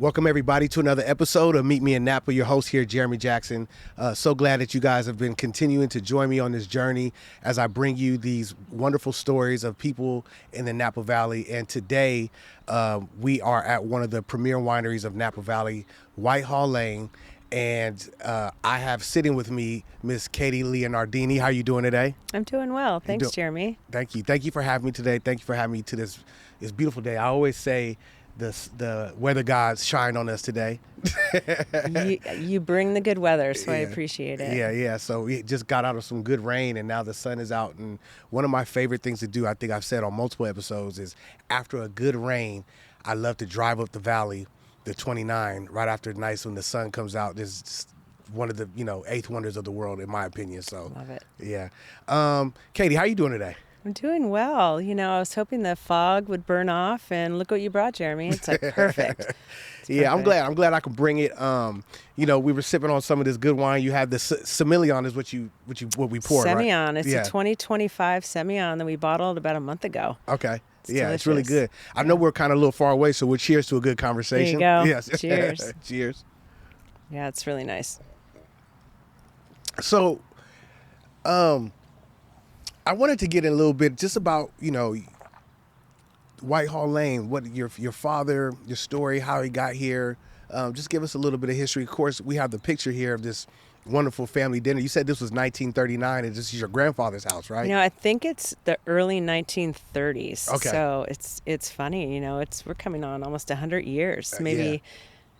Welcome, everybody, to another episode of Meet Me in Napa. Your host here, Jeremy Jackson. So glad that you guys have been continuing to join me on this journey as I bring you these wonderful stories of people in the Napa Valley. And today, we are at one of the premier wineries of Napa Valley, Whitehall Lane. And I have sitting with me Miss Katie Leonardini. How are you doing today? I'm doing well. Thanks, Jeremy. Thank you. Thank you for having me today. Thank you for having me to this beautiful day. I always say the weather gods shine on us today. you bring the good weather, so I appreciate it. Yeah. So we just got out of some good rain, and now the sun is out. And one of my favorite things to do, I think I've said on multiple episodes, is after a good rain, I love to drive up the valley, the 29, right after nights when the sun comes out. It's just one of the eighth wonders of the world, in my opinion. So love it. Yeah. Katie, how you doing today? I'm doing well. I was hoping the fog would burn off, and look what you brought, Jeremy. It's like perfect. Yeah, I'm glad I could bring it. We were sipping on some of this good wine. You had the Semillon is what we poured, Semillon. Right? It's a 2025 Semillon that we bottled about a month ago. Okay. It's delicious. It's really good. I know we're kind of a little far away, so we'll cheers to a good conversation. There you go. Yes. Cheers. Cheers. Yeah, it's really nice. So, I wanted to get in a little bit just about, Whitehall Lane, what your father, your story, how he got here. Just give us a little bit of history. Of course, we have the picture here of this wonderful family dinner. You said this was 1939, and this is your grandfather's house, right? I think it's the early 1930s. Okay. So it's funny, we're coming on almost 100 years, maybe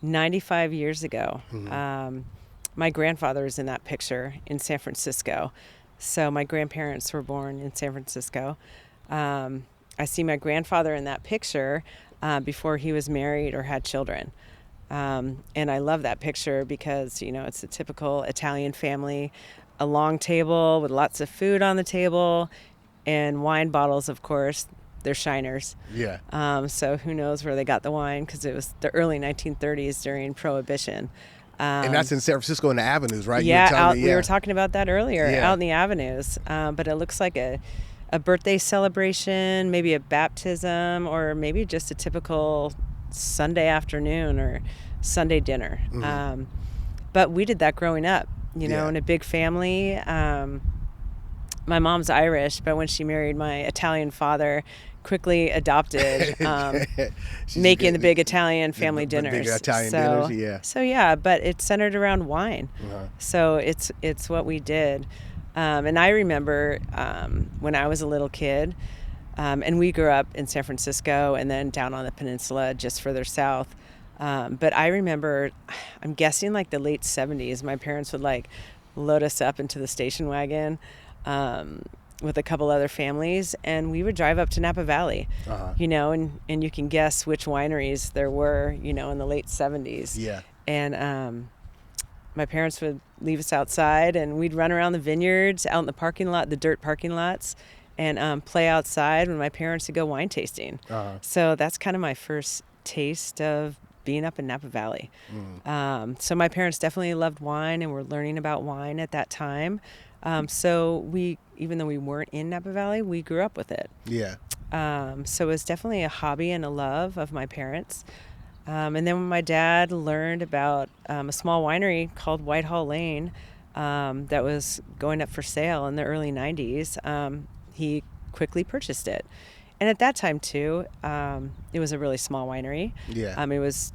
95 years ago. Mm-hmm. My grandfather is in that picture in San Francisco. So my grandparents were born in San Francisco. I see my grandfather in that picture before he was married or had children. And I love that picture because, it's a typical Italian family, a long table with lots of food on the table and wine bottles, of course. They're shiners. Yeah. So who knows where they got the wine, because it was the early 1930s during Prohibition. And that's in San Francisco in the avenues, right? Yeah, we were talking about that earlier, out in the avenues. But it looks like a birthday celebration, maybe a baptism, or maybe just a typical Sunday afternoon or Sunday dinner. Mm-hmm. But we did that growing up, in a big family. My mom's Irish, but when she married my Italian father, quickly adopted making the big Italian family dinners. Big Italian dinners, yeah. So yeah, but it's centered around wine. Uh-huh. So it's what we did. And I remember when I was a little kid, and we grew up in San Francisco and then down on the peninsula just further south. But I remember, I'm guessing like the late 70s, my parents would load us up into the station wagon with a couple other families, and we would drive up to Napa Valley, and you can guess which wineries there were, in the late 70s. Yeah. And my parents would leave us outside, and we'd run around the vineyards, out in the parking lot, the dirt parking lots, and play outside when my parents would go wine tasting. Uh-huh. So that's kind of my first taste of being up in Napa Valley. So my parents definitely loved wine and were learning about wine at that time. So we, even though we weren't in Napa Valley, we grew up with it. Yeah. So it was definitely a hobby and a love of my parents. And then when my dad learned about a small winery called Whitehall Lane that was going up for sale in the early 90s, he quickly purchased it. And at that time, too, it was a really small winery. Yeah. It was,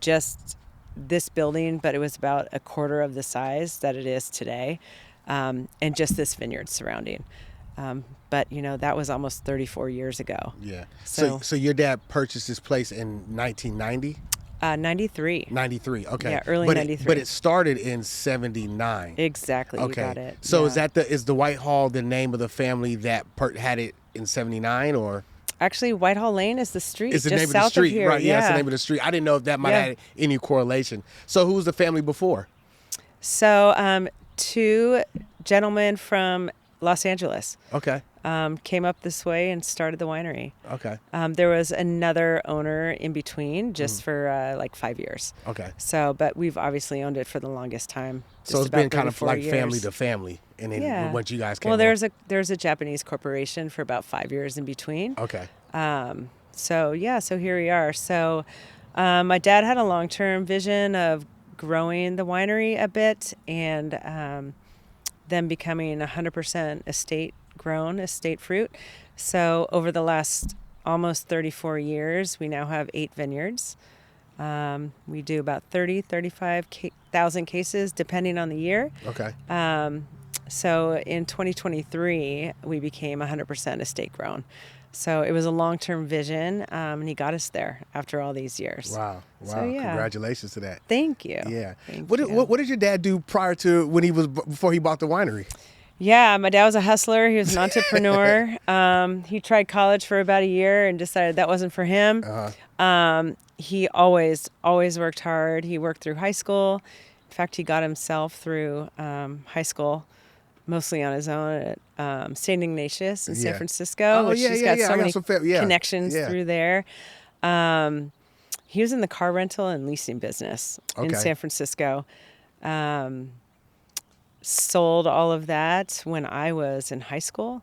just this building, but it was about a quarter of the size that it is today. And just this vineyard surrounding. But, that was almost 34 years ago. Yeah. So your dad purchased this place in 1990? 93. 93, okay. Yeah, early 93. But it started in 79. Exactly, okay. You got it. So yeah. is the Whitehall the name of the family that had it in 79, or? Actually, Whitehall Lane is the street. It's the just name of south the street, of here. right? Yeah, it's the name of the street. I didn't know if that might have any correlation. So who was the family before? So two gentlemen from Los Angeles. Okay. Came up this way and started the winery. Okay. There was another owner in between just for 5 years. Okay. So, but we've obviously owned it for the longest time. So it's been kind of like years. family to family, and then once you guys came. Well, there's a Japanese corporation for about 5 years in between. Okay. So here we are. So My dad had a long-term vision of growing the winery a bit and then becoming 100% estate fruit. So over the last almost 34 years, we now have 8 vineyards. We do about 35,000 cases depending on the year. Okay. So in 2023, we became 100% estate grown. So it was a long-term vision, and he got us there after all these years. Wow. So, yeah. Congratulations to that. Thank you. Yeah. Thank What you. did your dad do prior to before he bought the winery? Yeah, my dad was a hustler. He was an entrepreneur. He tried college for about a year and decided that wasn't for him. He always worked hard. He worked through high school. In fact, he got himself through high school mostly on his own at St. Ignatius in San Francisco. Oh, He's got so many connections Yeah. through there. He was in the car rental and leasing business in San Francisco. Sold all of that when I was in high school.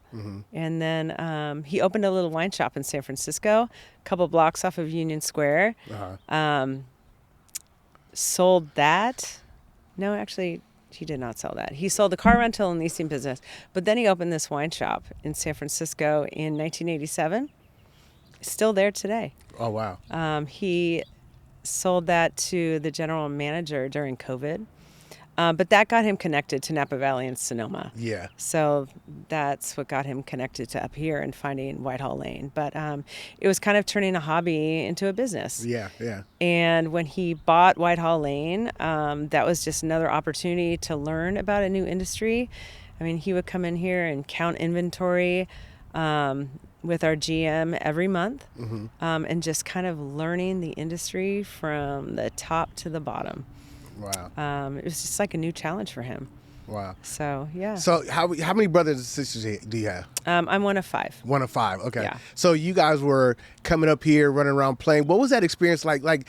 And then he opened a little wine shop in San Francisco, a couple blocks off of Union Square. Sold that. No, actually, he did not sell that. He sold the car rental and leasing business. But then he opened this wine shop in San Francisco in 1987. Still there today. Oh, wow. He sold that to the general manager during COVID. But that got him connected to Napa Valley and Sonoma. Yeah. So that's what got him connected to up here and finding Whitehall Lane. But it was kind of turning a hobby into a business. Yeah, yeah. And when he bought Whitehall Lane, that was just another opportunity to learn about a new industry. I mean, he would come in here and count inventory with our GM every month and just kind of learning the industry from the top to the bottom. Wow. It was just like a new challenge for him. Wow. So, yeah. So how many brothers and sisters do you have? I'm one of 5. One of 5. Okay. Yeah. So you guys were coming up here, running around playing. What was that experience like? Like,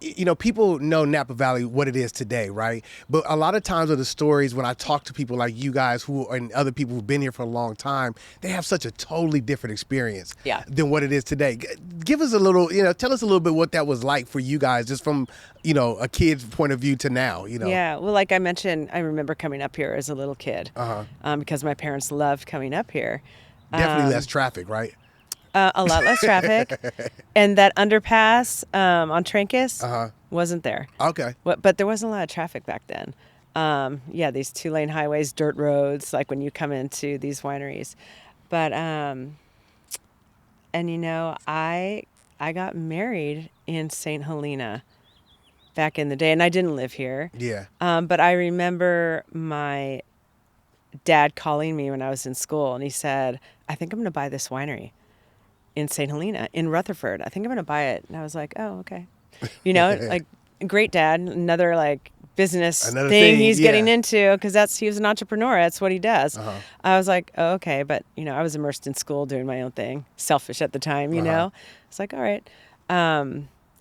you know, people know Napa Valley, what it is today, right? But a lot of times of the stories when I talk to people like you guys and other people who've been here for a long time, they have such a totally different experience than what it is today. Give us a little, tell us a little bit what that was like for you guys, just from, a kid's point of view to now, Yeah. Well, like I mentioned, I remember coming up here as a little kid because my parents loved coming up here. Definitely less traffic, right? A lot less traffic. And that underpass on Trancas wasn't there. Okay. But there wasn't a lot of traffic back then. These 2-lane highways, dirt roads, like when you come into these wineries. But, I got married in St. Helena back in the day, and I didn't live here. Yeah. But I remember my dad calling me when I was in school, and he said, I think I'm going to buy this winery in St. Helena, in Rutherford. I think I'm going to buy it. And I was like, oh, okay. Like, great dad, another business thing he's getting into, because he was an entrepreneur. That's what he does. I was like, oh, okay. But, I was immersed in school doing my own thing, selfish at the time, It's like, all right.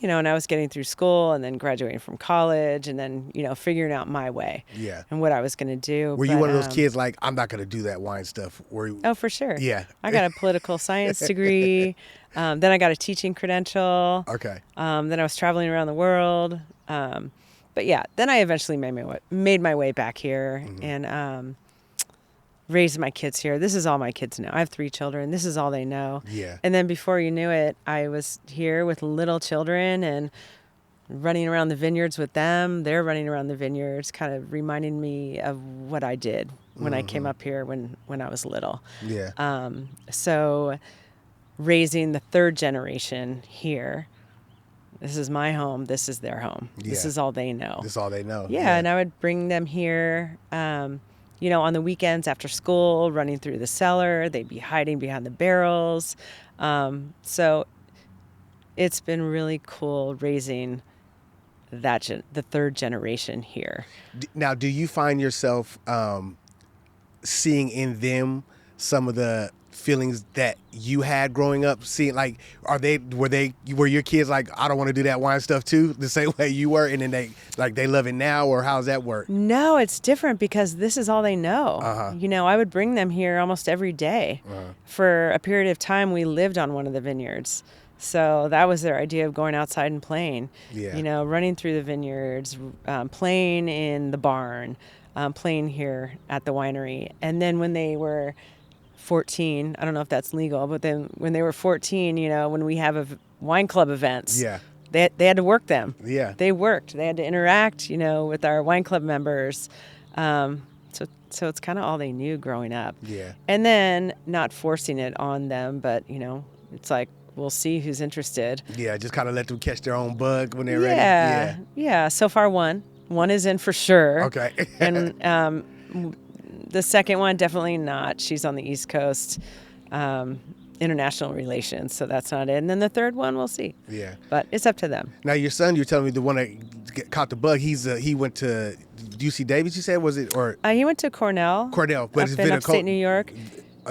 And I was getting through school and then graduating from college and then, figuring out my way and what I was going to do. Were you one of those kids like, I'm not going to do that wine stuff? Oh, for sure. Yeah. I got a political science degree. Then I got a teaching credential. Okay. Then I was traveling around the world. But yeah, then I eventually made my way back here and raised my kids here. This is all my kids know. I have 3 children. This is all they know. Yeah. And then before you knew it, I was here with little children and running around the vineyards with them. They're running around the vineyards, kind of reminding me of what I did when I came up here when I was little. Yeah. So raising the 3rd generation here, this is my home. This is their home. Yeah. This is all they know. This is all they know. Yeah. And I would bring them here, on the weekends after school, running through the cellar. They'd be hiding behind the barrels. So it's been really cool raising the 3rd generation here. Now, do you find yourself seeing in them some of the feelings that you had growing up? Seeing were your kids like, I don't want to do that wine stuff too, the same way you were, and then they love it now, or how's that work? No, it's different because this is all they know. I would bring them here almost every day. For a period of time, we lived on one of the vineyards. So that was their idea of going outside and playing. Yeah. You know, running through the vineyards, playing in the barn, playing here at the winery. And then when they were 14, I don't know if that's legal, but then when they were 14, you know, when we have wine club events, Yeah. they had to work them. Yeah. They worked. They had to interact, you know, with our wine club members. So it's kind of all they knew growing up. Yeah. And then not forcing it on them, but, you know, it's like, we'll see who's interested. Yeah, just kind of let them catch their own bug when they're ready. Yeah. Yeah. So far, one is in for sure. Okay. And the second one, definitely not. She's on the East Coast, international relations, so that's not it. And then the third one, we'll see. Yeah. But it's up to them. Now, your son, you're telling me the one that caught the bug, he went to UC Davis, you said, was it? Or He went to Cornell. Cornell, but up it's in upstate New York.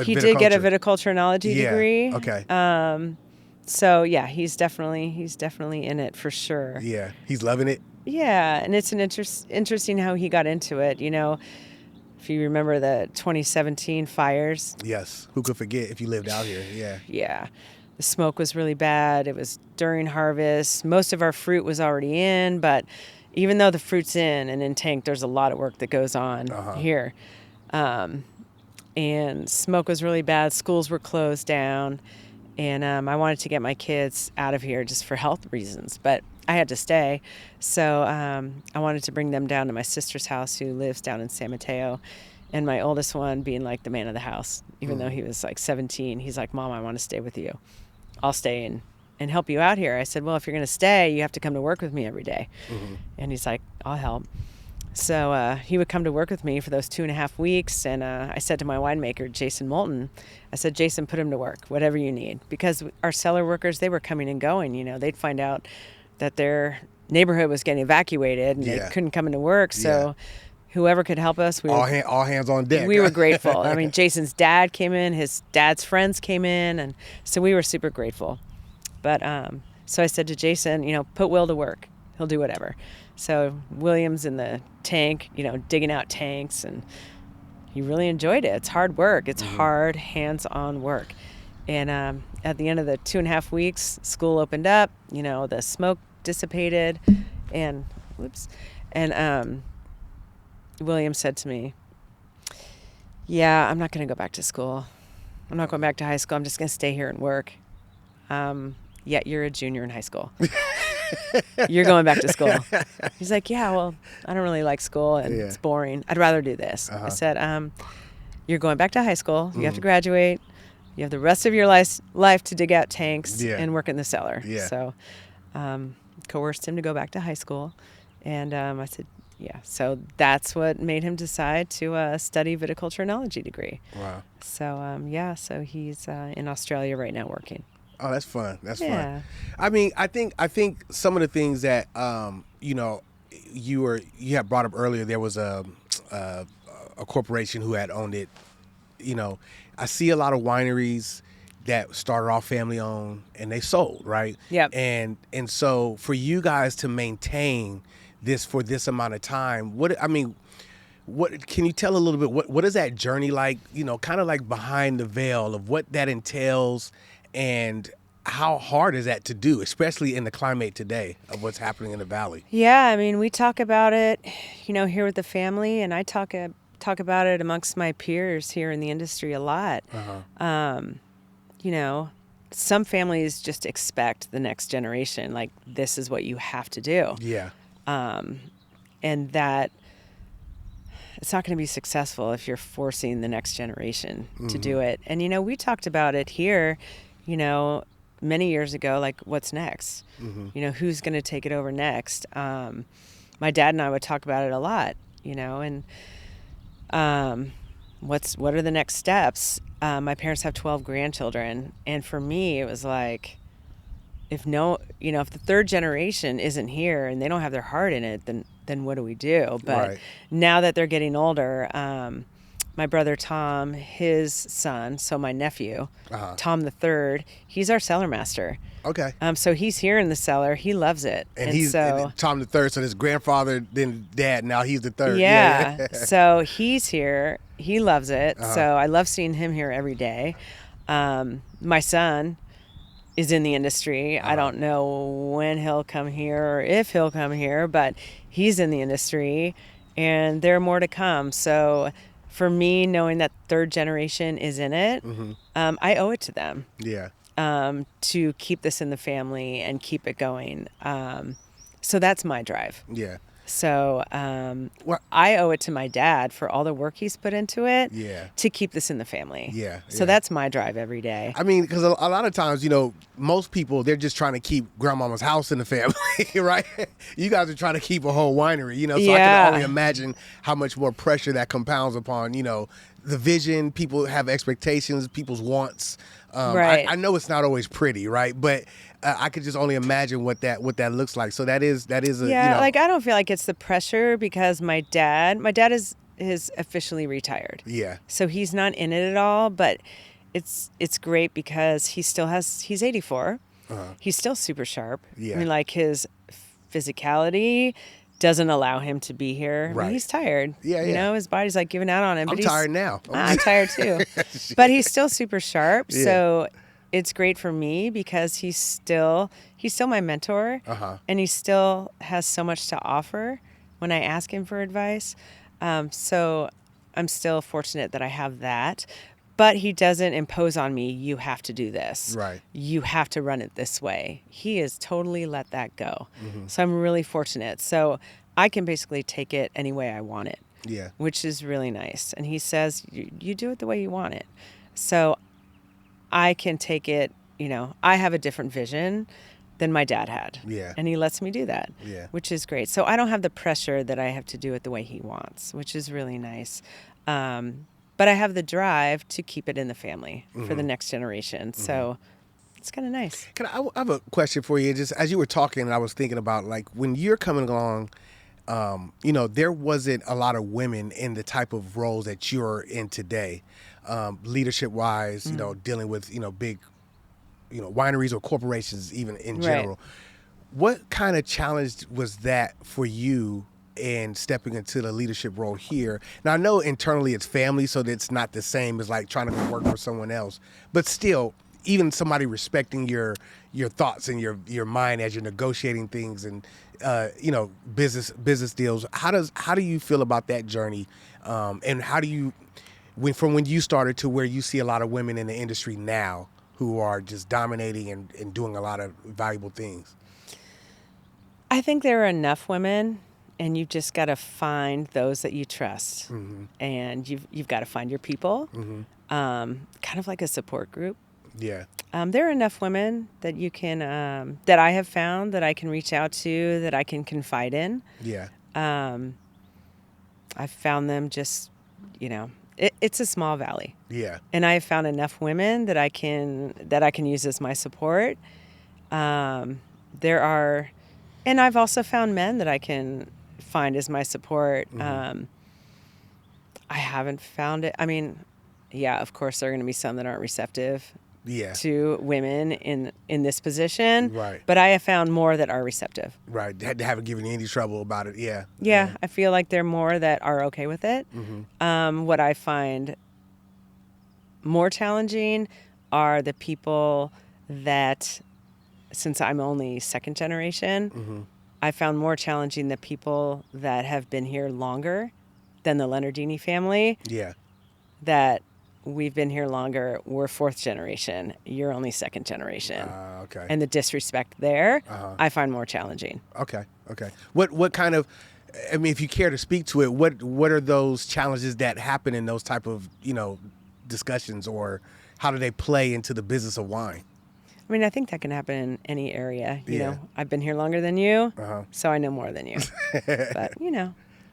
He did get a viticulturology degree. Okay. So yeah, he's definitely in it for sure. Yeah, he's loving it. Yeah, and it's an interesting how he got into it. You know, if you remember the 2017 fires. Yes, who could forget if you lived out here? Yeah. Yeah, the smoke was really bad. It was during harvest. Most of our fruit was already in, but even though the fruit's in and in tank, there's a lot of work that goes on here. And smoke was really bad. Schools were closed down. And I wanted to get my kids out of here just for health reasons, but I had to stay. So I wanted to bring them down to my sister's house, who lives down in San Mateo. And my oldest one being like the man of the house, even though he was like 17, he's like, Mom, I want to stay with you. I'll stay and help you out here. I said, well, if you're going to stay, you have to come to work with me every day. And he's like, I'll help. So he would come to work with me for those 2.5 weeks. And I said to my winemaker, Jason Moulton, I said, Jason, put him to work, whatever you need. Because our cellar workers, they were coming and going. You know, they'd find out that their neighborhood was getting evacuated and they couldn't come into work. So whoever could help us, all hands on deck. We were grateful. I mean, Jason's dad came in, his dad's friends came in. And so we were super grateful. But so I said to Jason, you know, put Will to work. He'll do whatever. So William's in the tank, you know, digging out tanks, and he really enjoyed it. It's hard work. It's hard, hands-on work. And at the end of the 2.5 weeks, school opened up, you know, the smoke dissipated, and William said to me, yeah, I'm not going to go back to school. I'm not going back to high school. I'm just going to stay here and work. Yet you're a junior in high school. You're going back to school. He's like, yeah, well, I don't really like school and it's boring. I'd rather do this. I said, you're going back to high school. You have to graduate. You have the rest of your life to dig out tanks and work in the cellar. Yeah. So coerced him to go back to high school. And I said, yeah. So that's what made him decide to study viticulturology degree. Wow. So, so he's in Australia right now working. Oh, that's fun. That's fun. I mean, I think some of the things that you know, you had brought up earlier. There was a corporation who had owned it. You know, I see a lot of wineries that started off family owned and they sold, right? Yeah. And so for you guys to maintain this for this amount of time, what can you tell a little bit? What is that journey like? You know, kind of like behind the veil of what that entails. And how hard is that to do, especially in the climate today of what's happening in the Valley? Yeah, I mean, we talk about it, you know, here with the family, and I talk about it amongst my peers here in the industry a lot. You know, some families just expect the next generation, like, this is what you have to do. Yeah. And that it's not going to be successful if you're forcing the next generation to do it. And, you know, we talked about it here, you know, many years ago, like, what's next? You know, who's going to take it over next? My dad and I would talk about it a lot, you know, and what are the next steps? My parents have 12 grandchildren. And for me, it was like, if the third generation isn't here and they don't have their heart in it, then what do we do? But now that they're getting older, my brother Tom, his son, so my nephew, Tom the third, he's our cellar master. Okay. So he's here in the cellar. He loves it. And he's Tom the third, so his grandfather, then dad, now he's the third. Yeah. So he's here. He loves it. So I love seeing him here every day. My son, is in the industry. I don't know when he'll come here or if he'll come here, but he's in the industry, and there are more to come. So for me, knowing that third generation is in it, I owe it to them. Yeah. To keep this in the family and keep it going. So that's my drive. Yeah. So I owe it to my dad for all the work he's put into it to keep this in the family. Yeah. So that's my drive every day. I mean, because a lot of times, most people, they're just trying to keep grandmama's house in the family, right? You guys are trying to keep a whole winery, so I can only imagine how much more pressure that compounds upon, the vision. People have expectations, people's wants. Right. I know it's not always pretty, right? But I could just only imagine what that looks like. So that is a I don't feel like it's the pressure because my dad is officially retired. Yeah. So he's not in it at all, but it's great because he's 84. He's still super sharp. Yeah. I mean, like his physicality doesn't allow him to be here. Right. I mean, he's tired. Yeah. His body's like giving out on him. I'm tired now. I'm tired too. But he's still super sharp. Yeah. So it's great for me because he's still my mentor, and he still has so much to offer when I ask him for advice. So I'm still fortunate that I have that. But he doesn't impose on me, you have to do this. Right. You have to run it this way. He has totally let that go. So I'm really fortunate. So I can basically take it any way I want it. Yeah. Which is really nice. And he says, you do it the way you want it. So I can take it, I have a different vision than my dad had. Yeah. And he lets me do that. Yeah. Which is great. So I don't have the pressure that I have to do it the way he wants, which is really nice. But I have the drive to keep it in the family for the next generation. So it's kind of nice. I have a question for you. Just as you were talking, I was thinking about like when you're coming along, there wasn't a lot of women in the type of roles that you're in today, leadership wise, dealing with, big, wineries or corporations, even in general. What kind of challenge was that for you in stepping into the leadership role here? Now, I know internally it's family, so that it's not the same as like trying to go work for someone else, but still, even somebody respecting your thoughts and your mind as you're negotiating things and business deals. How do you feel about that journey? And how do you, from when you started to where you see a lot of women in the industry now who are just dominating and doing a lot of valuable things? I think there are enough women, and you've just got to find those that you trust, and you've got to find your people, kind of like a support group. Yeah. There are enough women that you can, that I have found that I can reach out to, that I can confide in. Yeah. I've found them just, it's a small valley. Yeah. And I have found enough women that I can use as my support. And I've also found men that I can find as my support. I haven't found it. I mean, yeah, of course there are going to be some that aren't receptive to women in this position. Right. But I have found more that are receptive. Right. They haven't given you any trouble about it. Yeah. Yeah. I feel like there are more that are okay with it. What I find more challenging are the people that, since I'm only second generation, I found more challenging the people that have been here longer than the Leonardini family. Yeah. That we've been here longer. We're fourth generation. You're only second generation. Okay. And the disrespect there, I find more challenging. Okay. What kind of, I mean, if you care to speak to it, what are those challenges that happen in those type of, discussions, or how do they play into the business of wine? I mean, I think that can happen in any area. You know, I've been here longer than you, so I know more than you. But,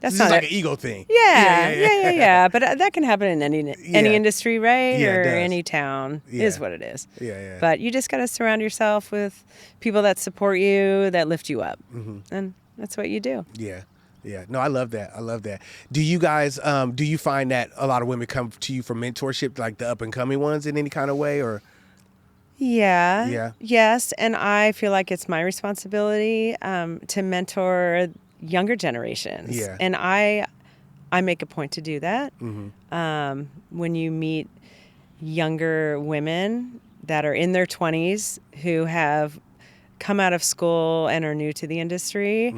that's not like an ego thing. Yeah. But that can happen in any industry, right? Yeah, or it does. any town. Is what it is. Yeah. But you just got to surround yourself with people that support you, that lift you up, and that's what you do. Yeah. No, I love that. Do you guys, do you find that a lot of women come to you for mentorship, like the up and coming ones, in any kind of way, or? Yeah. Yes, and I feel like it's my responsibility to mentor younger generations. Yeah. And I make a point to do that. When you meet younger women that are in their 20s who have come out of school and are new to the industry,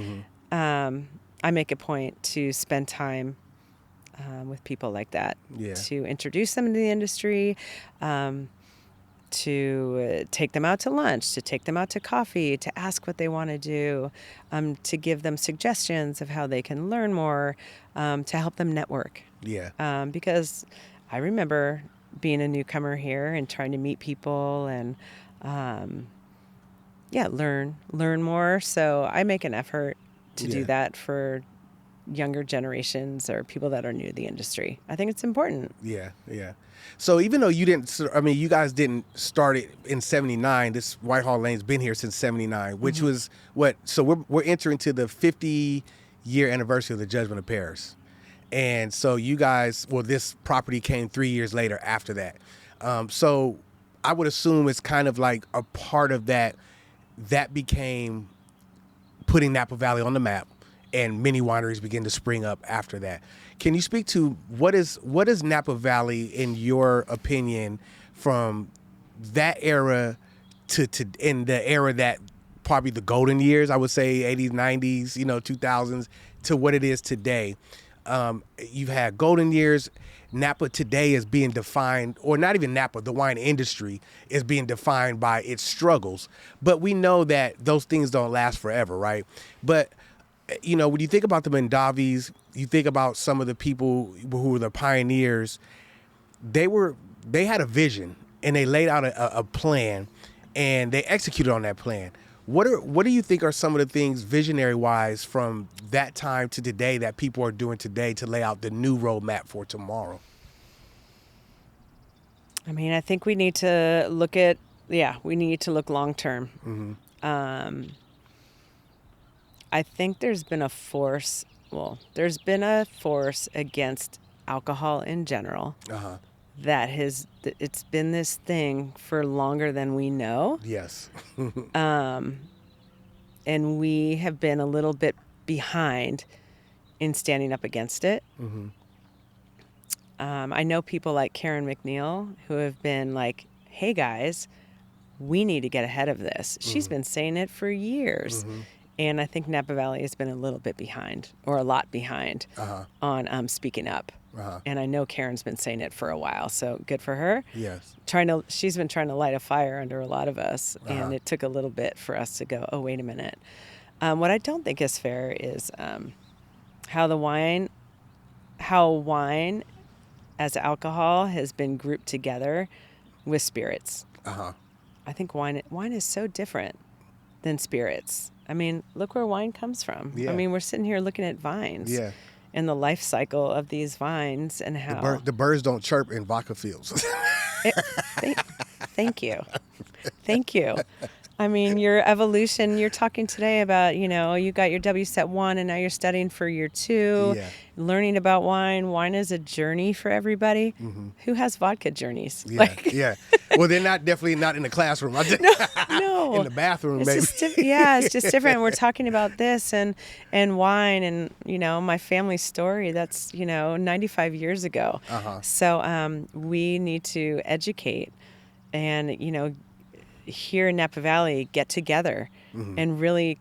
I make a point to spend time with people like that, to introduce them to the industry, to take them out to lunch, to take them out to coffee, to ask what they want to do, to give them suggestions of how they can learn more, to help them network. Yeah. Because I remember being a newcomer here and trying to meet people and, learn more. So I make an effort to do that for younger generations or people that are new to the industry. I think it's important. Yeah, yeah. So even though you guys didn't start it in '79. This Whitehall Lane's been here since '79, which was what? So we're entering to the 50-year anniversary of the Judgment of Paris, and so you guys, this property came 3 years later after that. So I would assume it's kind of like a part of that. That became putting Napa Valley on the map, and many wineries begin to spring up after that. Can you speak to what is Napa Valley, in your opinion, from that era to in the era that probably the golden years, I would say 80s, 90s, 2000s, to what it is today? You've had golden years. Napa today is being defined, or not even Napa, the wine industry is being defined by its struggles. But we know that those things don't last forever, right? But when you think about the Mondavis, you think about some of the people who were the pioneers. They had a vision, and they laid out a plan, and they executed on that plan. What do you think are some of the things, visionary wise, from that time to today that people are doing today to lay out the new roadmap for tomorrow? I mean, I think we need to look long term. I think there's been a force against alcohol in general that it's been this thing for longer than we know. Yes. And we have been a little bit behind in standing up against it. I know people like Karen McNeil who have been like, hey guys, we need to get ahead of this. She's been saying it for years. And I think Napa Valley has been a little bit behind, or a lot behind, on speaking up. And I know Karen's been saying it for a while, so good for her. Yes. She's been trying to light a fire under a lot of us, and it took a little bit for us to go, oh, wait a minute. What I don't think is fair is how wine as alcohol has been grouped together with spirits. I think wine is so different than spirits. I mean, look where wine comes from. Yeah. I mean, we're sitting here looking at vines. Yeah. And the life cycle of these vines and how... The birds don't chirp in vodka fields. Thank you. Thank you. I mean, your evolution, you're talking today about, you got your WSET 1 and now you're studying for year 2, learning about wine. Wine is a journey for everybody. Who has vodka journeys? Yeah. Well, they're definitely not in the classroom. No. In the bathroom, maybe. It's just different. We're talking about this and wine and, my family story. That's, 95 years ago. So we need to educate and, here in Napa Valley, get together and really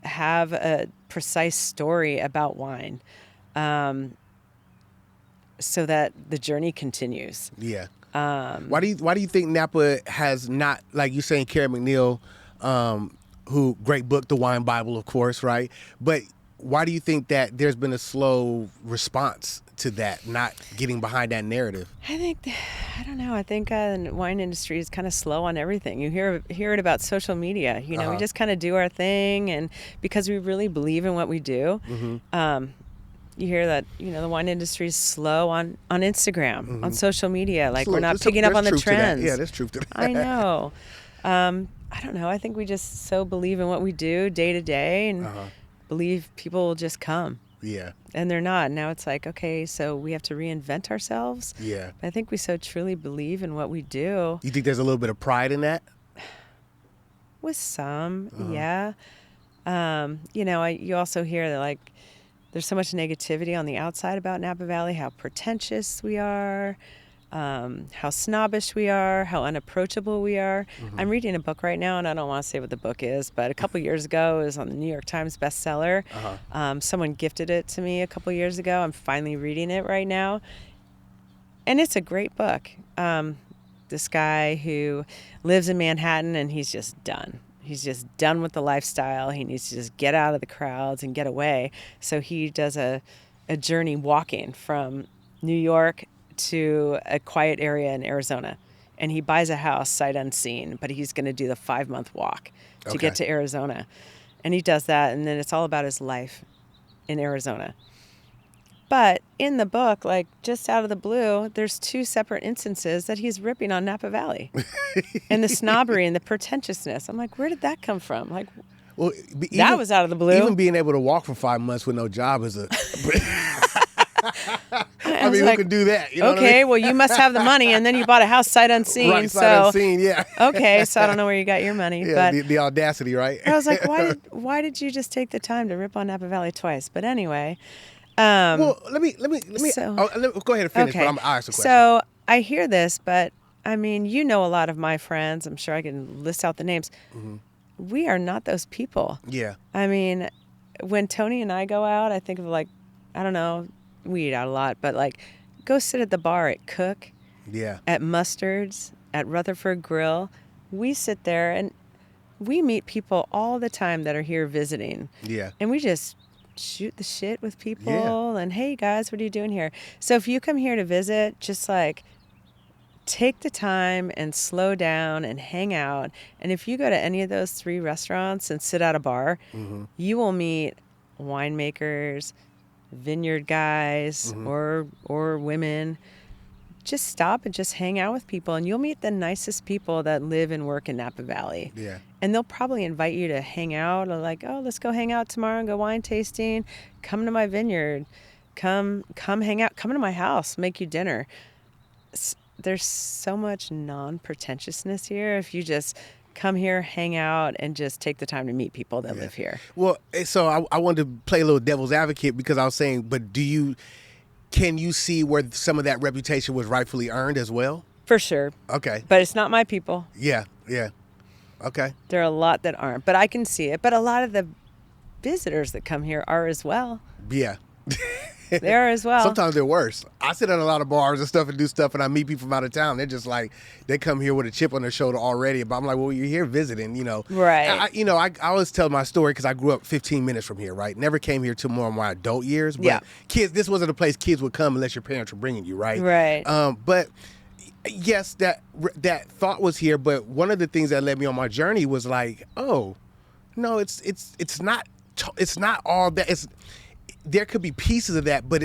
have a precise story about wine, so that the journey continues. Yeah. Why do you think Napa has not, like you saying, Karen McNeil, who great book, The Wine Bible, of course, right? But why do you think that there's been a slow response to that, not getting behind that narrative? I don't know. I think the wine industry is kind of slow on everything. You hear it about social media. We just kind of do our thing, and because we really believe in what we do, you hear that the wine industry is slow on Instagram, on social media. Like we're not picking up on the trends. Yeah, there's truth to that. I know. I don't know. I think we just so believe in what we do day to day, and believe people will just come. Yeah. And they're not. Now it's like, okay, so we have to reinvent ourselves. Yeah. I think we so truly believe in what we do. You think there's a little bit of pride in that? With some, yeah. You also hear that, like, there's so much negativity on the outside about Napa Valley, how pretentious we are. how snobbish we are, how unapproachable we are. I'm reading a book right now, and I don't want to say what the book is, but a couple years ago it was on the New York Times bestseller. Someone gifted it to me a couple years ago. I'm finally reading it right now, and it's a great book. This guy who lives in Manhattan, and he's just done. He's just done with the lifestyle. He needs to just get out of the crowds and get away. So he does a journey walking from New York to a quiet area in Arizona, and he buys a house sight unseen, but he's going to do the 5-month walk to get to Arizona. And he does that, and then it's all about his life in Arizona. But in the book, like just out of the blue, there's 2 separate instances that he's ripping on Napa Valley and the snobbery and the pretentiousness. I'm like, where did that come from? Like, well, that was out of the blue. Even being able to walk for 5 months with no job is a... I mean, like, who can do that? You know okay, what I mean? well, you must have the money, and then you bought a house sight unseen. Right, sight unseen, yeah. Okay, so I don't know where you got your money. Yeah, but the audacity, right? I was like, why did you just take the time to rip on Napa Valley twice? But anyway. Well, let me go ahead and finish, okay. but I'll ask a question. So I hear this, but I mean, you know a lot of my friends. I'm sure I can list out the names. We are not those people. Yeah. I mean, when Tony and I go out, I think of like, I don't know, we eat out a lot, but like go sit at the bar at Cook, at Mustard's, at Rutherford Grill. We sit there and we meet people all the time that are here visiting. Yeah. And we just shoot the shit with people and, hey guys, what are you doing here? So if you come here to visit, just like take the time and slow down and hang out. And if you go to any of those 3 restaurants and sit at a bar, you will meet winemakers, vineyard guys, or women. Just stop and just hang out with people, and you'll meet the nicest people that live and work in Napa Valley. Yeah. And they'll probably invite you to hang out, or like, oh, let's go hang out tomorrow and go wine tasting. Come to my vineyard. Come hang out. Come to my house. Make you dinner. There's so much non-pretentiousness here. If you just come here, hang out, and just take the time to meet people that live here. Well, so I wanted to play a little devil's advocate, because I was saying, but can you see where some of that reputation was rightfully earned as well? For sure. Okay. But it's not my people. Yeah. Okay. There are a lot that aren't, but I can see it. But a lot of the visitors that come here are as well. Yeah. They are as well. Sometimes they're worse. I sit at a lot of bars and stuff and do stuff, and I meet people from out of town. They're just like, they come here with a chip on their shoulder already. But I'm like, well, you're here visiting, you know. Right. I always tell my story because I grew up 15 minutes from here, right? Never came here till more in my adult years. But kids, this wasn't a place kids would come unless your parents were bringing you, right? Right. But yes, that thought was here. But one of the things that led me on my journey was like, oh, no, it's not all that. There could be pieces of that, but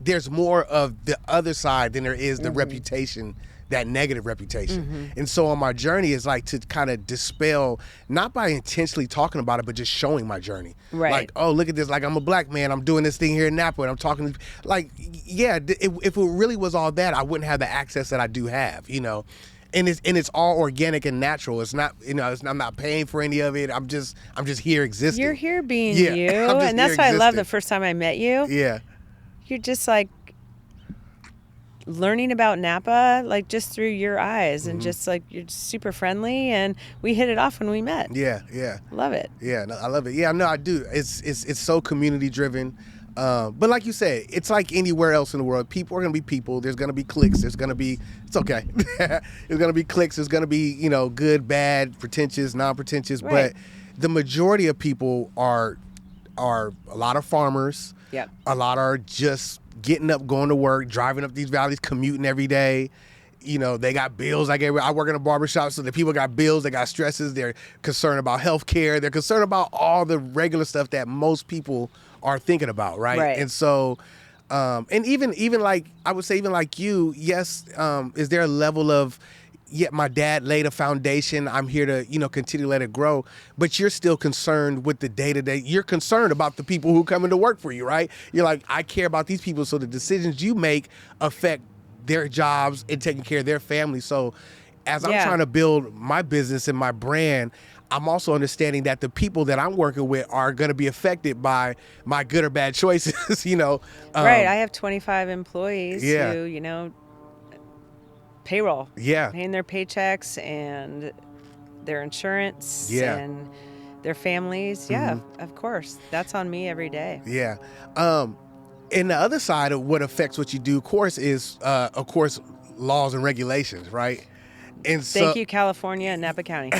there's more of the other side than there is the reputation, that negative reputation. And so on my journey is like to kind of dispel, not by intentionally talking about it, but just showing my journey. Right. Like, oh, look at this. Like, I'm a black man. I'm doing this thing here in Napa, and I'm talking. Like, yeah, if it really was all that, I wouldn't have the access that I do have, you know. And it's all organic and natural. It's not, you know, I'm not paying for any of it. I'm just here existing. You're here being you. And that's why I love the first time I met you. Yeah. You're just like learning about Napa, like just through your eyes, and just like you're super friendly, and we hit it off when we met. Yeah. Love it. Yeah, no, I love it. Yeah, no, I do. It's so community driven. But like you said, it's like anywhere else in the world. People are going to be people. There's going to be cliques. It's okay. There's going to be cliques. There's going to be, you know, good, bad, pretentious, non-pretentious. Right. But the majority of people are a lot of farmers. Yep. A lot are just getting up, going to work, driving up these valleys, commuting every day. You know, they got bills. I work in a barbershop, so the people got bills, they got stresses. They're concerned about health care. They're concerned about all the regular stuff that most people are thinking about, right? And so, and even like, I would say even like you, yes, is there a level of, my dad laid a foundation. I'm here to, you know, continue to let it grow. But you're still concerned with the day-to-day. You're concerned about the people who come into work for you, right? You're like, I care about these people, so the decisions you make affect their jobs and taking care of their family. So as I'm trying to build my business and my brand, I'm also understanding that the people that I'm working with are going to be affected by my good or bad choices, you know. Right. I have 25 employees who, you know, payroll. Yeah. Paying their paychecks and their insurance Yeah. and their families. Yeah, of course. That's on me every day. Yeah. And the other side of what affects what you do, of course, is, of course, laws and regulations, right? And Thank you, California and Napa County.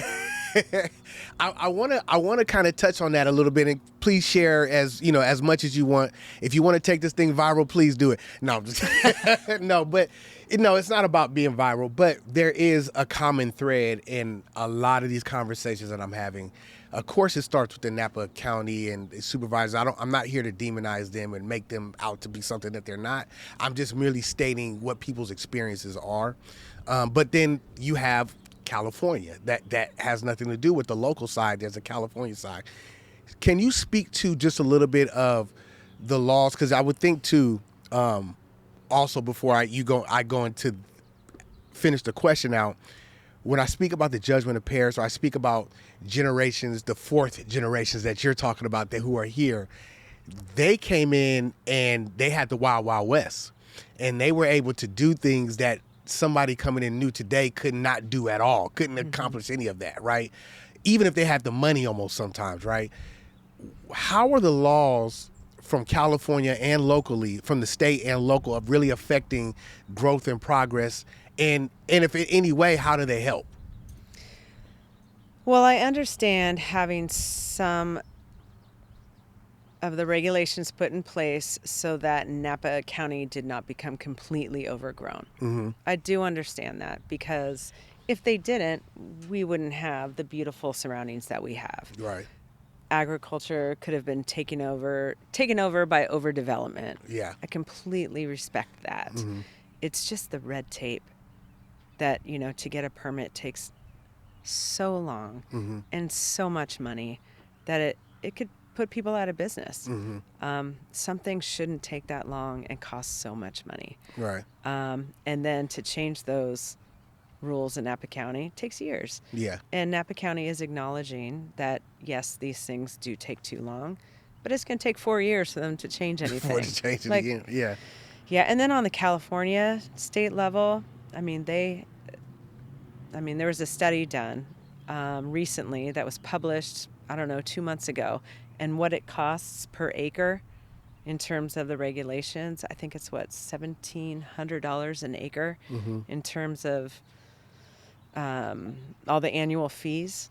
I want to kind of touch on that a little bit, and please share as much as you want. If you want to take this thing viral, please do it. No, I'm just no, but it's not about being viral, but there is a common thread in a lot of these conversations that I'm having. Of course, it starts with the Napa County and the supervisors. I'm not here to demonize them and make them out to be something that they're not. I'm just merely stating what people's experiences are. But then you have California. That has nothing to do with the local side. There's a California side. Can you speak to just a little bit of the laws? Because I would think too, also before I go into finish the question out. When I speak about the judgment of parents, or I speak about generations, the fourth generations that you're talking about who are here, they came in and they had the Wild Wild West, and they were able to do things that somebody coming in new today could not do at all, couldn't accomplish any of that, right? Even if they had the money almost sometimes, right? How are the laws from California and locally, from the state and local, of really affecting growth and progress? And if in any way, how do they help? Well, I understand having some of the regulations put in place so that Napa County did not become completely overgrown. I do understand that, because if they didn't, we wouldn't have the beautiful surroundings that we have. Right. Agriculture could have been taken over by overdevelopment. Yeah. I completely respect that. It's just the red tape that, to get a permit takes so long and so much money that it could put people out of business. Some things shouldn't take that long and cost so much money. Right. And then to change those rules in Napa County takes years. Yeah. And Napa County is acknowledging that, yes, these things do take too long, but it's going to take 4 years for them to change anything. Before they change it again. Yeah. Yeah. And then on the California state level, there was a study done recently that was published, 2 months ago, and what it costs per acre in terms of the regulations. I think it's $1,700 an acre in terms of all the annual fees.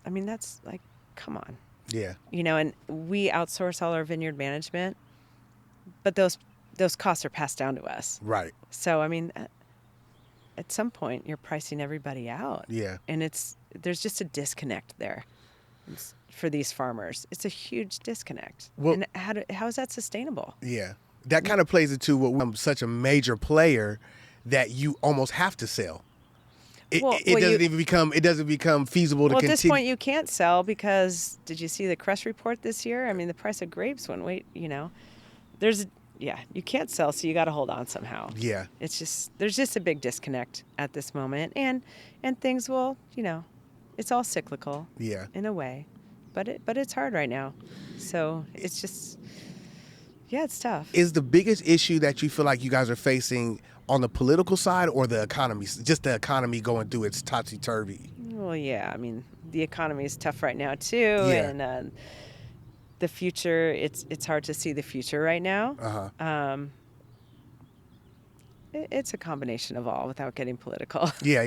That's like, come on. Yeah. And we outsource all our vineyard management, but those costs are passed down to us. Right. So, at some point you're pricing everybody out. Yeah. And there's just a disconnect there for these farmers. It's a huge disconnect. Well, and how is that sustainable? Yeah. That kind of plays into what I'm such a major player that you almost have to sell. It doesn't become feasible to continue. At this point you can't sell, because did you see the Crest report this year? The price of grapes went you can't sell, so you got to hold on somehow. Yeah. There's just a big disconnect at this moment, and things will, it's all cyclical. Yeah. In a way, but it's hard right now, so it's just, it's tough. Is the biggest issue that you feel like you guys are facing on the political side, or the economy, just the economy going through its topsy-turvy? Well, yeah, the economy is tough right now too, Yeah. and the future, it's hard to see the future right now. It's a combination of all, without getting political. Yeah.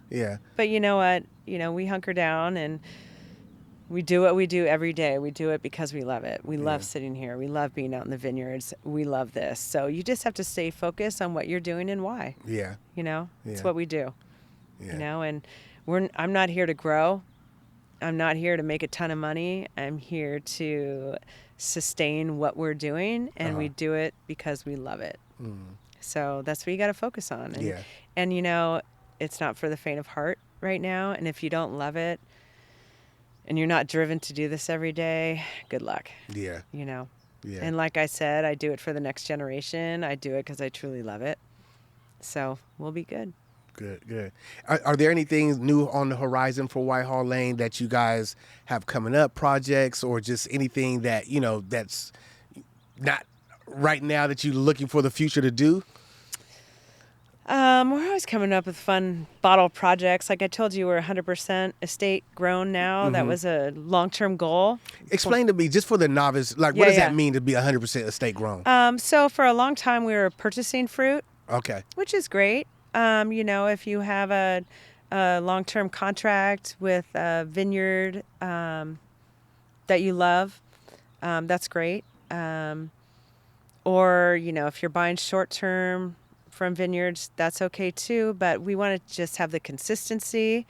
Yeah. But you know what? We hunker down and we do what we do every day. We do it because we love it. We love sitting here. We love being out in the vineyards. We love this. So you just have to stay focused on what you're doing and why. Yeah. It's what we do. Yeah. And I'm not here to grow. I'm not here to make a ton of money. I'm here to sustain what we're doing, and we do it because we love it. So that's what you got to focus on. And it's not for the faint of heart right now. And if you don't love it and you're not driven to do this every day, good luck. Yeah. Yeah. And like I said, I do it for the next generation. I do it because I truly love it. So we'll be good. Good. Are there anything new on the horizon for Whitehall Lane that you guys have coming up, projects, or just anything that, that's not right now that you're looking for the future to do? We're always coming up with fun bottle projects. Like I told you, we're 100% estate grown now. That was a long-term goal. Explain to me, just for the novice, like what does that mean to be 100% estate grown? So for a long time, we were purchasing fruit, Okay. which is great. If you have a long-term contract with a vineyard that you love, that's great. Or, if you're buying short-term from vineyards, that's okay too. But we want to just have the consistency.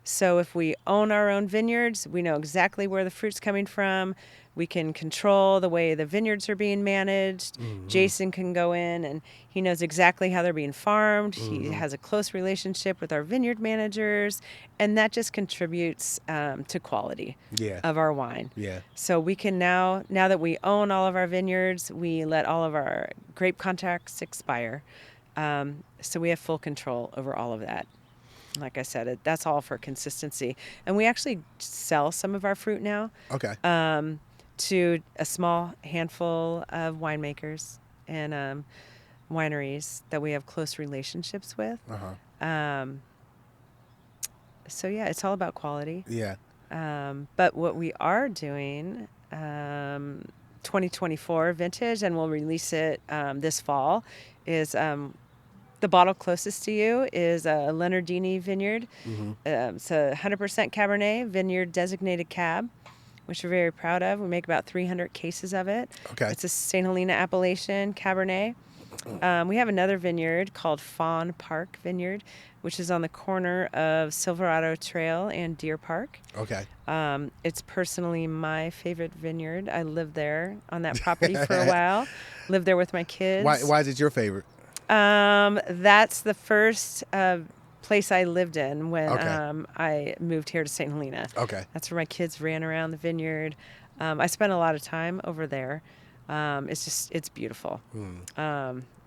So if we own our own vineyards, we know exactly where the fruit's coming from. We can control the way the vineyards are being managed. Jason can go in and he knows exactly how they're being farmed. He has a close relationship with our vineyard managers, and that just contributes to quality of our wine. Yeah. So we can now that we own all of our vineyards, we let all of our grape contracts expire. So we have full control over all of that. Like I said, that's all for consistency. And we actually sell some of our fruit now. Okay. To a small handful of winemakers and wineries that we have close relationships with. So yeah, it's all about quality. Yeah. But what we are doing, 2024 vintage, and we'll release it this fall, is the bottle closest to you is a Leonardini vineyard. It's a 100% Cabernet vineyard designated cab, which we're very proud of. We make about 300 cases of it. Okay. It's a St. Helena appellation Cabernet. We have another vineyard called Fawn Park Vineyard, which is on the corner of Silverado Trail and Deer Park. Okay. It's personally my favorite vineyard. I lived there on that property for a while. Lived there with my kids. Why is it your favorite? That's the first place I lived in when I moved here to St. Helena. Okay. That's where my kids ran around the vineyard. I spent a lot of time over there. It's beautiful.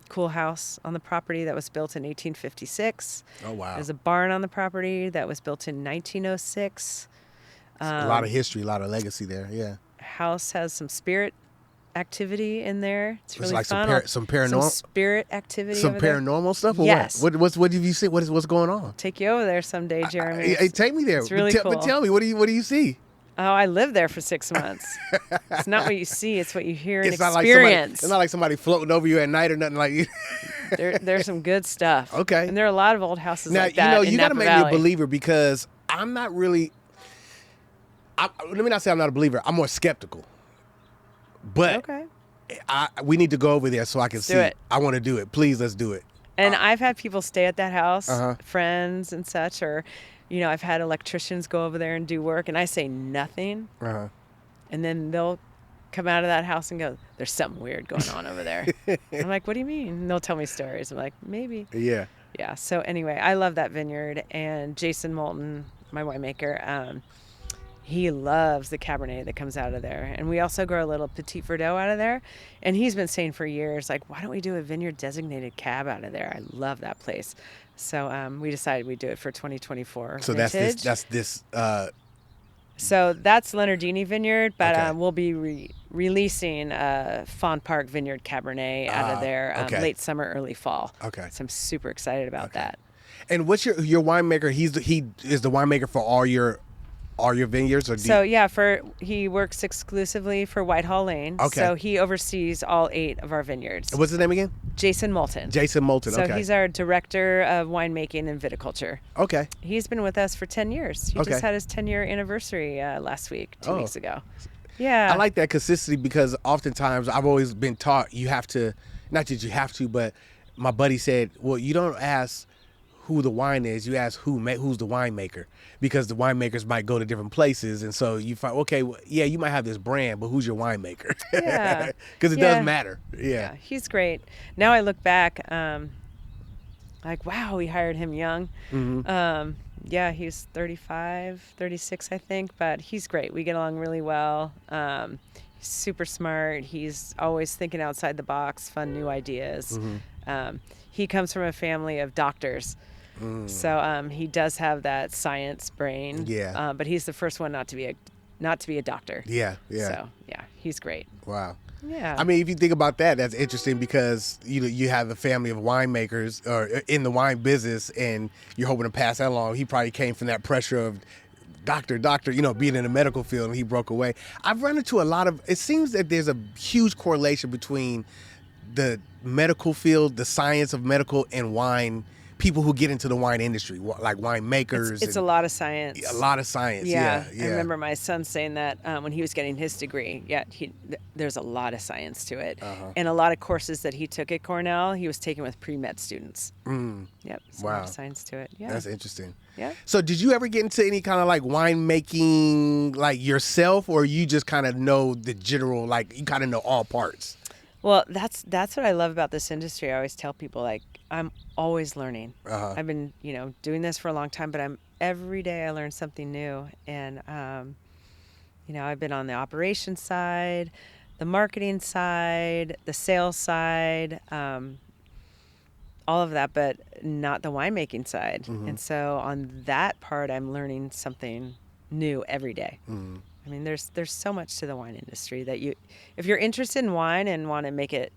Cool house on the property that was built in 1856. Oh, wow. There's a barn on the property that was built in 1906. A lot of history, a lot of legacy there. Yeah. House has some spirit activity in there. It's really like fun. some paranormal, some spirit activity. some over there. paranormal stuff. Or yes. What have you seen? What's going on? Take you over there someday, Jeremy. Take me there. It's really cool. But tell me, what do you see? Oh, I lived there for 6 months. It's not what you see; it's what you hear and It's not experience. it's not like somebody floating over you at night or nothing like you. There's some good stuff. Okay. And there are a lot of old houses Now, like that. you got to make me a believer, because I'm not really. Let me not say I'm not a believer. I'm more skeptical. But okay. We need to go over there so I can see. Do it. I want to do it. Please, let's do it. And I've had people stay at that house, friends and such, or, I've had electricians go over there and do work, and I say nothing. And then they'll come out of that house and go, "There's something weird going on over there." I'm like, "What do you mean?" And they'll tell me stories. I'm like, "Maybe." Yeah. Yeah. So anyway, I love that vineyard, and Jason Moulton, my winemaker, he loves the Cabernet that comes out of there. And we also grow a little Petit Verdot out of there. And he's been saying for years, like, why don't we do a vineyard designated cab out of there? I love that place. So we decided we'd do it for 2024 So vintage. that's this. So that's Leonardini Vineyard, but we'll be releasing Fawn Park Vineyard Cabernet out of there late summer, early fall. Okay. So I'm super excited about that. And what's your winemaker? He is the winemaker for all your vineyards, or he works exclusively for Whitehall Lane. Okay. So he oversees all 8 of our vineyards. What's his name again? Jason Moulton. Jason Moulton. So he's our director of winemaking and viticulture. Okay. He's been with us for 10 years. He just had his 10-year anniversary last week, 2 weeks ago. Yeah. I like that consistency, because oftentimes I've always been taught you have to, not that you have to, but my buddy said, well, you don't ask who the wine is, you ask who's the winemaker, because the winemakers might go to different places, and so you find, okay, well, yeah, you might have this brand, but who's your winemaker? Yeah. Because it does matter. Yeah, he's great. Now I look back, like, wow, we hired him young. Yeah, he's 35, 36, I think, but he's great. We get along really well. He's super smart. He's always thinking outside the box, fun new ideas. He comes from a family of doctors. So he does have that science brain. Yeah. But he's the first one not to be a doctor. Yeah. So yeah, he's great. Wow. Yeah. I mean, if you think about that, that's interesting because you have a family of winemakers or in the wine business, and you're hoping to pass that along. He probably came from that pressure of doctor, being in the medical field, and he broke away. I've run into a lot of. It seems that there's a huge correlation between the medical field, the science of medical, and wine. People who get into the wine industry, like winemakers. It's a lot of science. A lot of science. Yeah. Yeah. I remember my son saying that when he was getting his degree. Yeah, there's a lot of science to it. And a lot of courses that he took at Cornell, he was taking with pre-med students. Yep. A lot of science to it. Yeah. That's interesting. Yeah. So did you ever get into any kind of like winemaking like yourself, or you just kind of know the general, like you kind of know all parts? Well, that's what I love about this industry. I always tell people, like, I'm always learning. I've been, doing this for a long time, but every day I learn something new. And, I've been on the operations side, the marketing side, the sales side, all of that, but not the winemaking side. And so on that part, I'm learning something new every day. I mean, there's so much to the wine industry that if you're interested in wine and want to make it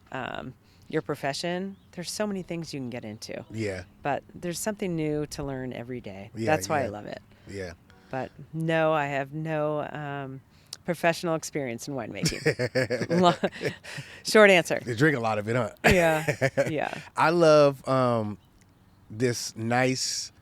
your profession, there's so many things you can get into. Yeah. But there's something new to learn every day. That's why I love it. Yeah. But no, I have no professional experience in winemaking. Short answer. You drink a lot of it, huh? Yeah. Yeah. I love this nice,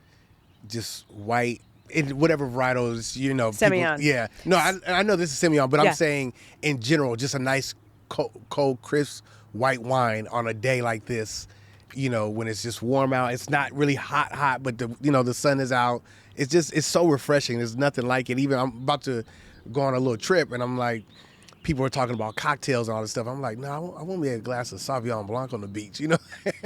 just white, in whatever varietals, Semillon. People, yeah. No, I know this is Semillon, but I'm saying in general, just a nice cold, crisp white wine on a day like this, when it's just warm out. It's not really hot, but the sun is out. It's so refreshing. There's nothing like it. Even I'm about to go on a little trip, and I'm like, people are talking about cocktails and all this stuff. I'm like, no, I want me a glass of Sauvignon Blanc on the beach,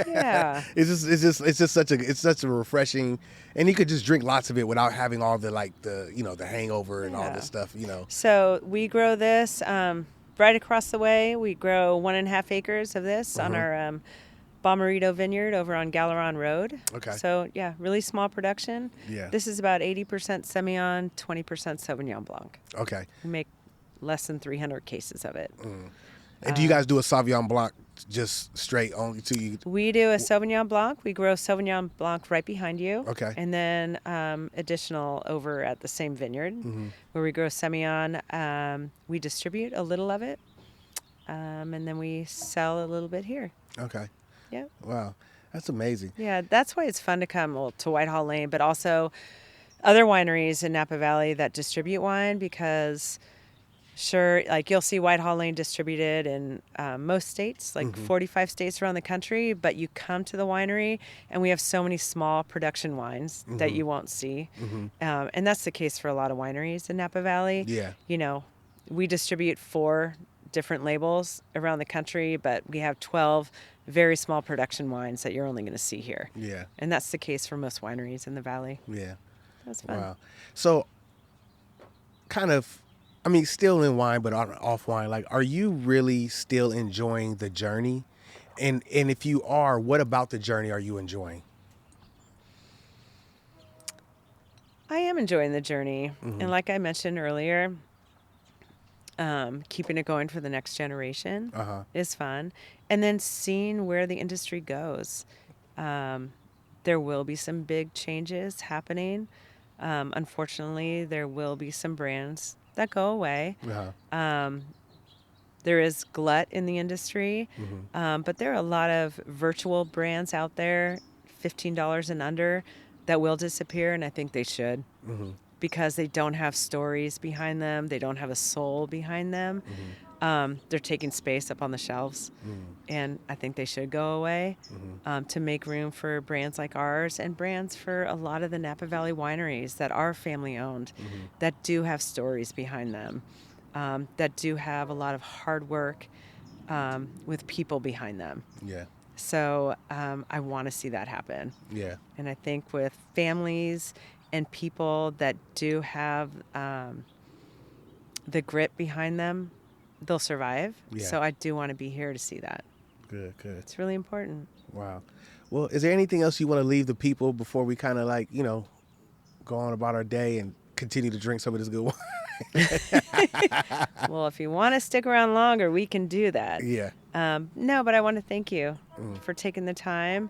Yeah. It's just such a refreshing, and you could just drink lots of it without having all the the hangover and all this stuff, So we grow this right across the way. We grow 1.5 acres of this on our Bomarito vineyard over on Galeron Road. Okay. So yeah, really small production. Yeah. This is about 80% Semillon, 20% Sauvignon Blanc. Okay. We make less than 300 cases of it. And do you guys do a Sauvignon Blanc just straight only to you? We do a Sauvignon Blanc. We grow Sauvignon Blanc right behind you. Okay. And then additional over at the same vineyard where we grow Semillon. We distribute a little of it, and then we sell a little bit here. Okay. Yeah. Wow. That's amazing. Yeah, that's why it's fun to come to Whitehall Lane, but also other wineries in Napa Valley that distribute wine, because sure, like you'll see Whitehall Lane distributed in most states, like 45 states around the country, but you come to the winery and we have so many small production wines that you won't see. And that's the case for a lot of wineries in Napa Valley. Yeah. We distribute 4 different labels around the country, but we have 12 very small production wines that you're only going to see here. Yeah. And that's the case for most wineries in the valley. Yeah. That's fun. Wow. So kind of, still in wine, but off wine, like, are you really still enjoying the journey? And if you are, what about the journey are you enjoying? I am enjoying the journey. And like I mentioned earlier, keeping it going for the next generation is fun. And then seeing where the industry goes. There will be some big changes happening. Unfortunately, there will be some brands that go away. There is glut in the industry, but there are a lot of virtual brands out there, $15 and under, that will disappear, and I think they should, because they don't have stories behind them. They don't have a soul behind them. They're taking space up on the shelves, and I think they should go away to make room for brands like ours and brands for a lot of the Napa Valley wineries that are family-owned, that do have stories behind them, that do have a lot of hard work with people behind them. Yeah. So I want to see that happen. Yeah. And I think with families and people that do have the grit behind them, they'll survive. Yeah. So I do want to be here to see that. Good. It's really important. Wow. Well, is there anything else you want to leave the people before we kind of go on about our day and continue to drink some of this good wine? Well, if you want to stick around longer, we can do that. Yeah. No, but I want to thank you for taking the time.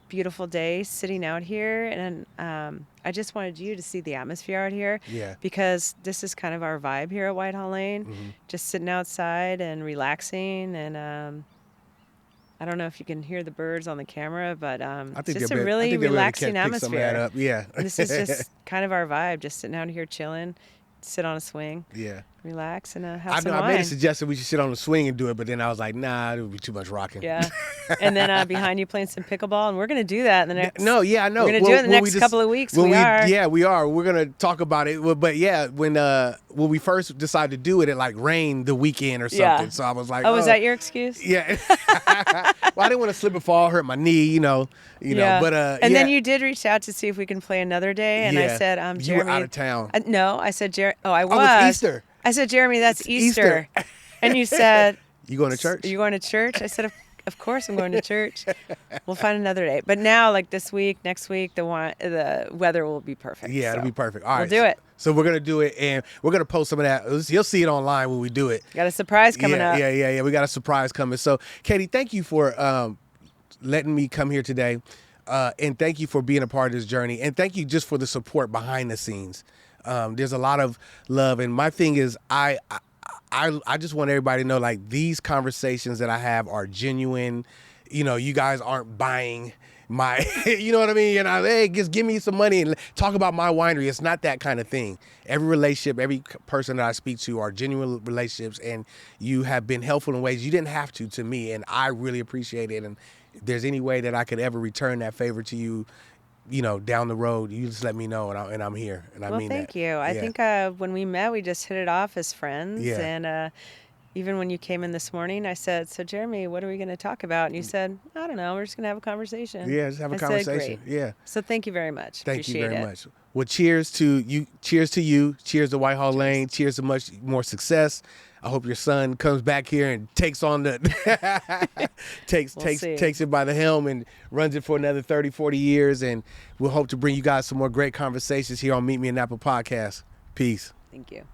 Beautiful day sitting out here, and I just wanted you to see the atmosphere out here. Yeah. Because this is kind of our vibe here at Whitehall Lane, just sitting outside and relaxing, and I don't know if you can hear the birds on the camera, but it's just a really relaxing atmosphere. Up. Yeah. And this is just kind of our vibe, just sitting out here chilling, sit on a swing, Yeah. relax, and have some I wine. made a suggestion we should sit on the swing and do it, but then I was like, nah, it would be too much rocking. Yeah. And then behind you playing some pickleball, and we're going to do that in the next. No, yeah, I know. We're going to do it in the next couple of weeks. Yeah, we are. We're going to talk about it. But yeah, when we first decided to do it, it like rained the weekend or something. Yeah. So I was like, Oh, was that your excuse? Yeah. Well, I didn't want to slip and fall, hurt my knee, you know. But and then you did reach out to see if we can play another day, and I said, Jeremy, you were out of town. No, I said, Jeremy. Oh, I was. Oh, it's Easter. I said, Jeremy, that's Easter. And you said, you going to church? Are you going to church? I said, of course I'm going to church. We'll find another day. But now, like this week, next week, the weather will be perfect. Yeah, so it'll be perfect. All right. We'll do it. So we're going to do it, and we're going to post some of that. You'll see it online when we do it. Got a surprise coming up. Yeah. We got a surprise coming. So, Katie, thank you for letting me come here today. And thank you for being a part of this journey. And thank you just for the support behind the scenes. There's a lot of love. And my thing is, I just want everybody to know, like, these conversations that I have are genuine. You know, you guys aren't buying my, you know what I mean? And hey, just give me some money and talk about my winery. It's not that kind of thing. Every relationship, every person that I speak to are genuine relationships, and you have been helpful in ways you didn't have to me. And I really appreciate it. And if there's any way that I could ever return that favor to you, you know, down the road, you just let me know, and I'm here, and I mean that. Well, thank you. I think when we met, we just hit it off as friends, and even when you came in this morning, I said, so Jeremy, what are we going to talk about? And you said, I don't know, we're just going to have a conversation. Yeah, just have a conversation. Yeah. So thank you very much. Thank you very much. Well, cheers to you. Cheers to Whitehall Lane. Cheers to much more success. I hope your son comes back here and takes on the takes it by the helm and runs it for another 30, 40 years. And we'll hope to bring you guys some more great conversations here on Meet Me in Napa Podcast. Peace. Thank you.